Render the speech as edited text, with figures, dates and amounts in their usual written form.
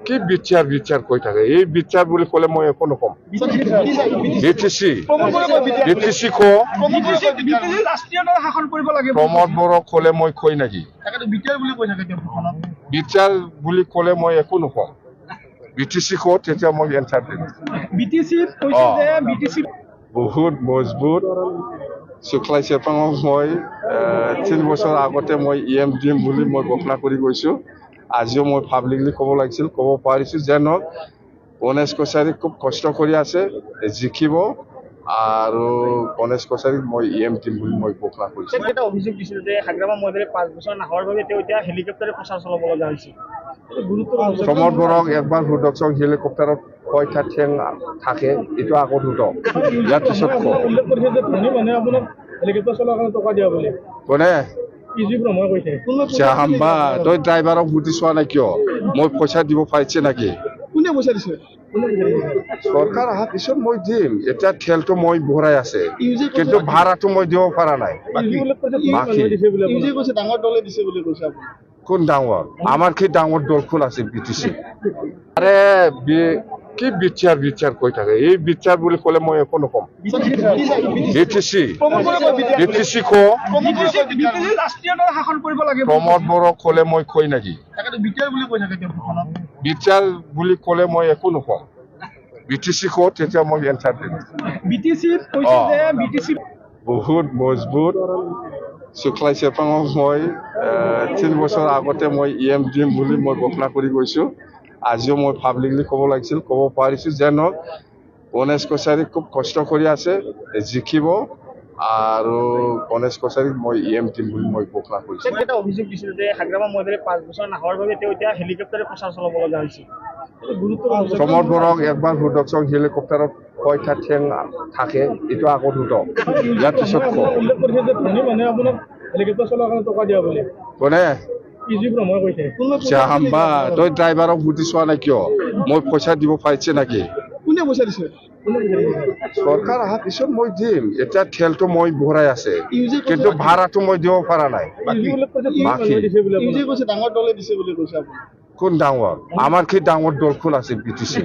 কি বিচাৰ বিচাৰ কই থাকে এই বিচাৰ বলে কলে মই একো নকম বিটিসি বিটিসি কো প্ৰমোদ বড়ো কলে মই কই নাকি বিচার বুলি কলে মই একো নকম বিটিসি কো তেতিয়া মই এনসার দিম বহুত মজবুত শুক্লাই চেপাঙক মই 3 বছৰ আগতে মই ইএম দিম বুলি মই ঘোষণা কৰি গৈছো আজিও মই পাব্লিকলি ক'ব লাগিছিল ক'ব পাৰিছো যেন গণেশ কছাৰী খুব কষ্ট কৰি আছে জিকিব আৰু গণেশ কছাৰীক মই ইএম দিম বুলি মই ঘোষণা কৰিছো এটা অভিযোগ দিছিল যে হাগ্ৰামা মহিলাৰে 5 বছৰ নাহৰ বাবে তেওঁ এতিয়া হেলিকপ্টাৰে প্ৰচাৰ চলাব লগা হৈছে প্ৰমোদ বড়োক একবাৰ সুদৰ্শন হেলিকপ্টাৰত কয়টা ঠেং থাকে এইটো আগত সুধক ইয়াৰ পিছত উল্লেখ কৰিছে যে ধনী মানুহে আপোনাক হেলিকপ্টাৰ চলোৱাৰ কাৰণে টকা দিয়া বুলি কোনে ইজি ভ্ৰমণ কৰিছে চাহাম্বা তই ড্ৰাইভাৰক বুদ্ধি চোৱা নাই কিয় মই পইচা দিব পাৰিছে নেকি কোনে পইচা দিছে চৰকাৰ অহাৰ পিছত মই দিম এতিয়া তেলটো মই ভৰাই আছে কিন্তু ভাড়াটো মই দিব পৰা নাই ডাঙৰ দলে দিছে বুলি কৈছে আপুনি কোন ডাঙৰ আমাৰ কি ডাঙৰ দলখন আছে বিটিসি আৰে কি বিচাৰ বিচাৰ কই থাকে এই বিচাৰ বুলি কলে মই একো নকম বিটিসি বিটিসি কো প্ৰমোদ বড়ো কলে মই কই নাকি বিচার বুলি কলে মই একো নকম বিটিসি কো তেতিয়া মই এনসার দিম বহুত মজবুত শুক্লাই চেপাঙক মই 3 বছৰ আগতে মই ইএম দিম বুলি মই ঘোষণা কৰি গৈছো আজিও মই পাব্লিকলি ক'ব লাগিছিল ক'ব পাৰিছো যেন গণেশ কছাৰী খুব কষ্ট কৰি আছে জিকিব আৰু গণেশ কছাৰীক মই ইএম দিম বুলি মই ঘোষণা কৰিছো এটা অভিযোগ দিছিল যে হাগ্ৰামা মহিলাৰে 5 বছৰ নাহৰ বাবে তেওঁ এতিয়া হেলিকপ্টাৰে প্ৰচাৰ চলাব লগা হৈছে প্ৰমোদ বড়োক একবাৰ সুদৰ্শন হেলিকপ্টাৰত কয়টা ঠেং থাকে এইটো আগত সুধক ইয়াৰ পিছত উল্লেখ কৰিছে যে ধনী মানুহে আপোনাক হেলিকপ্টাৰ চলোৱাৰ কাৰণে টকা দিয়া বুলি কোনে ইজি ভ্ৰমণ কৰিছে চাহাম্বা তই ড্ৰাইভাৰক বুদ্ধি চোৱা নাই কিয় মই পইচা দিব পাৰিছে নেকি কোনে পইচা দিছে চৰকাৰ অহাৰ পিছত মই দিম এতিয়া তেলটো মই ভৰাই আছে কিন্তু ভাড়াটো মই দিব পৰা নাই ডাঙৰ দলে দিছে বুলি কৈছে আপুনি কোন ডাঙৰ আমাৰ কি ডাঙৰ দলখন আছে বিটিসি